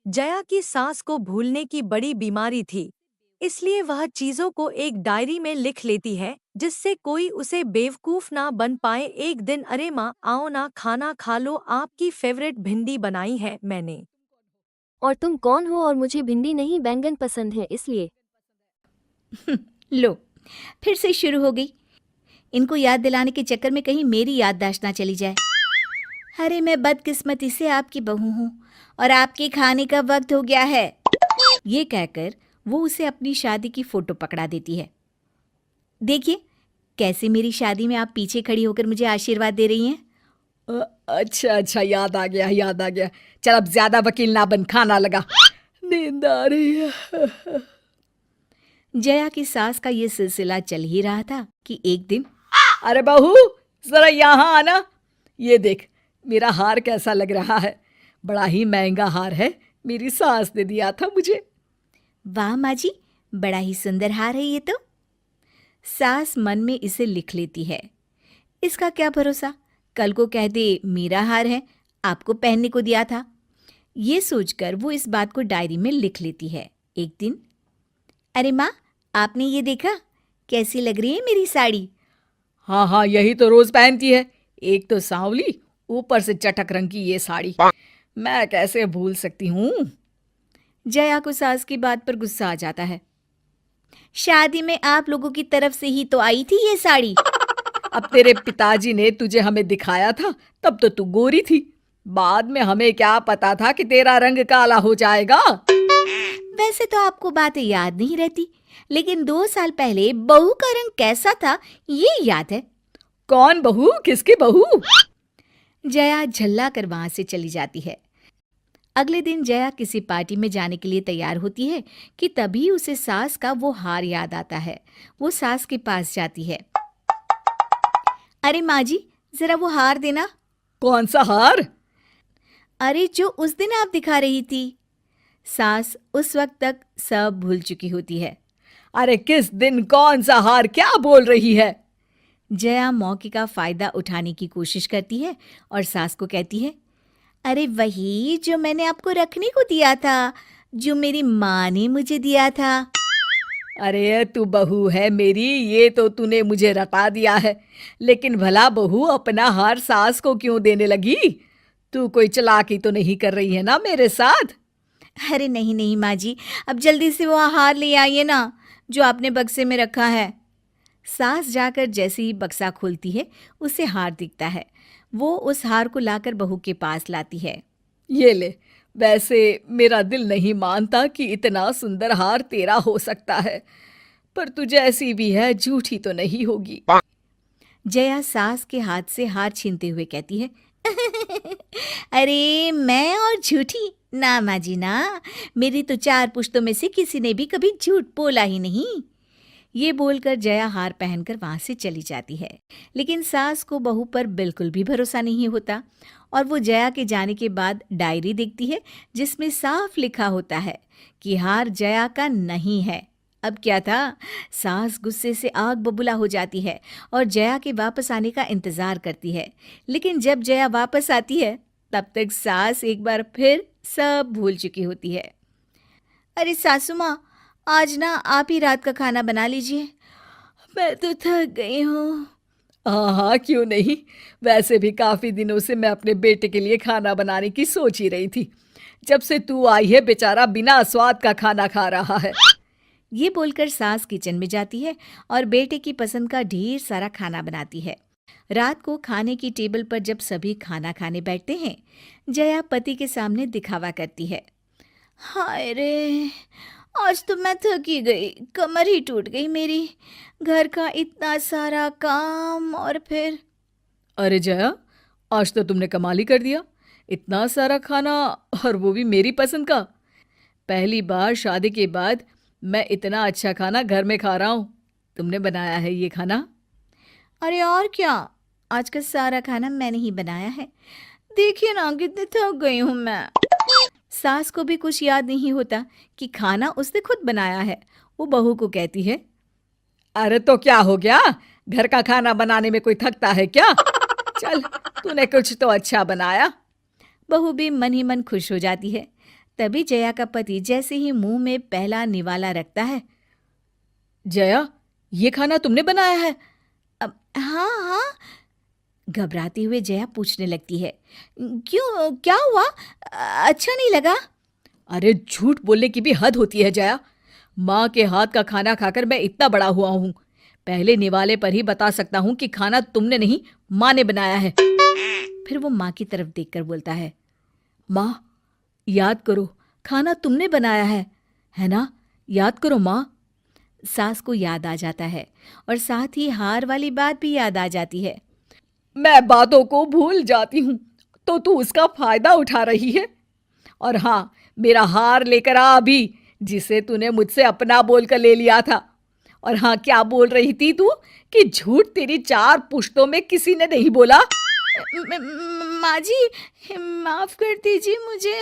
जया की सास को भूलने की बड़ी बीमारी थी, इसलिए वह चीजों को एक डायरी में लिख लेती है जिससे कोई उसे बेवकूफ ना बन पाए। एक दिन, अरे माँ आओ ना, खाना खा लो, आपकी फेवरेट भिंडी बनाई है मैंने। और तुम कौन हो? और मुझे भिंडी नहीं बैंगन पसंद है इसलिए। लो, फिर से शुरू हो गई। इनको याद दिलाने के चक्कर में कहीं मेरी याददाश्त ना चली जाए। अरे मैं बदकिस्मती से आपकी बहू हूँ और आपके खाने का वक्त हो गया है। ये कहकर वो उसे अपनी शादी की फोटो पकड़ा देती है। देखिए कैसे मेरी शादी में आप पीछे खड़ी होकर मुझे आशीर्वाद दे रही हैं। अच्छा अच्छा, याद आ गया याद आ गया। चल अब ज्यादा वकील ना बन, खाना लगा, नींद आ रही है। जया की सास का ये सिलसिला चल ही रहा था कि एक दिन, अरे बहू जरा यहाँ आना, ये देख मेरा हार कैसा लग रहा है। बड़ा ही महंगा हार है, मेरी सास ने दिया था मुझे। वाह माँ जी, बड़ा ही सुंदर हार है ये तो। सास मन में इसे लिख लेती है। इसका क्या भरोसा, कल को कह दे मेरा हार है, आपको पहनने को दिया था। ये सोचकर वो इस बात को डायरी में लिख लेती है। एक दिन, अरे माँ आपने ये देखा, कैसी लग रही है मेरी साड़ी? हाँ हाँ, यही तो रोज पहनती है, एक तो सांवली, ऊपर से चटक रंग की ये साड़ी, मैं कैसे भूल सकती हूँ। जया को सास की बात पर गुस्सा आ जाता है। शादी में आप लोगों की तरफ से ही तो आई थी ये साड़ी। अब तेरे पिताजी ने तुझे हमें दिखाया था तब तो तू गोरी थी, बाद में हमें क्या पता था कि तेरा रंग काला हो जाएगा। वैसे तो आपको बातें याद नहीं रहती, लेकिन 2 साल पहले बहू का रंग कैसा था ये याद है। कौन बहू, किसकी बहू? जया झल्ला कर वहां से चली जाती है। अगले दिन जया किसी पार्टी में जाने के लिए तैयार होती है कि तभी उसे सास का वो हार याद आता है। वो सास के पास जाती है। अरे माँ जी जरा वो हार देना। कौन सा हार? अरे जो उस दिन आप दिखा रही थी। सास उस वक्त तक सब भूल चुकी होती है। अरे किस दिन, कौन सा हार, क्या बोल रही है? जया मौके का फायदा उठाने की कोशिश करती है और सास को कहती है, अरे वही जो मैंने आपको रखने को दिया था, जो मेरी माँ ने मुझे दिया था। अरे तू बहू है मेरी, ये तो तूने मुझे रटा दिया है, लेकिन भला बहू अपना हार सास को क्यों देने लगी? तू कोई चालाकी तो नहीं कर रही है ना मेरे साथ? अरे नहीं नहीं माँ जी, अब जल्दी से वो हार ले आइए ना जो आपने बक्से में रखा है। सास जाकर जैसे ही बक्सा खोलती है उसे हार दिखता है। वो उस हार को लाकर बहू के पास लाती है। ये ले, वैसे मेरा दिल नहीं मानता कि इतना सुंदर हार तेरा हो सकता है, पर तू जैसी भी है झूठी तो नहीं होगी। जया सास के हाथ से हार छीनते हुए कहती है, अरे मैं और झूठी ना माँ जी ना, मेरी तो 4 पुश्तों में से किसी ने भी कभी झूठ बोला ही नहीं। ये बोलकर जया हार पहनकर वहां से चली जाती है, लेकिन सास को बहू पर बिल्कुल भी भरोसा नहीं होता और वो जया के जाने के बाद डायरी देखती है जिसमें साफ लिखा होता है कि हार जया का नहीं है। अब क्या था, सास गुस्से से आग बबूला हो जाती है और जया के वापस आने का इंतजार करती है, लेकिन जब जया वापस आती है तब तक सास एक बार फिर सब भूल चुकी होती है। अरे सासू माँ, आज ना आप ही रात का खाना बना लीजिए, मैं तो थक गई हूँ। हाँ हाँ, क्यों नहीं, वैसे भी काफी दिनों से मैं अपने बेटे के लिए खाना बनाने की सोच ही रही थी। जब से तू आई है बेचारा बिना स्वाद का खाना खा रहा है। ये बोलकर सास किचन में जाती है और बेटे की पसंद का ढेर सारा खाना बनाती है। रात को खाने की टेबल पर जब सभी खाना खाने बैठते हैं, जया पति के सामने दिखावा करती है। हाय रे, आज तो मैं थकी गई, कमर ही टूट गई मेरी, घर का इतना सारा काम और फिर। अरे जया, आज तो तुमने कमाल ही कर दिया, इतना सारा खाना और वो भी मेरी पसंद का। पहली बार शादी के बाद मैं इतना अच्छा खाना घर में खा रहा हूँ। तुमने बनाया है ये खाना? अरे और क्या, आज का सारा खाना मैंने ही बनाया है, देखिए ना कितनी थक गई हूँ मैं। सास को भी कुछ याद नहीं होता कि खाना उसने खुद बनाया है। वो बहू को कहती है, अरे तो क्या हो गया, घर का खाना बनाने में कोई थकता है क्या? चल, तूने कुछ तो अच्छा बनाया। बहू भी मन ही मन खुश हो जाती है। तभी जया का पति जैसे ही मुंह में पहला निवाला रखता है, जया, ये खाना तुमने बनाया है? हाँ हाँ, घबराते हुए जया पूछने लगती है, क्यों, क्या हुआ, अच्छा नहीं लगा? अरे झूठ बोलने की भी हद होती है जया। माँ के हाथ का खाना खाकर मैं इतना बड़ा हुआ हूँ। पहले निवाले पर ही बता सकता हूँ कि खाना तुमने नहीं, माँ ने बनाया है। फिर वो माँ की तरफ देखकर बोलता है, माँ, याद करो, खाना तुमने बनाया है ना? याद करो माँ। सास को याद आ जाता है और साथ ही हार वाली बात भी याद आ जाती है। मैं बातों को भूल जाती हूँ तो तू उसका फायदा उठा रही है। और हाँ, मेरा हार लेकर आ अभी, जिसे तूने मुझसे अपना बोलकर ले लिया था। और हाँ, क्या बोल रही थी तू कि झूठ तेरी 4 पुश्तों में किसी ने नहीं बोला? माँ जी, माफ कर दीजिए मुझे।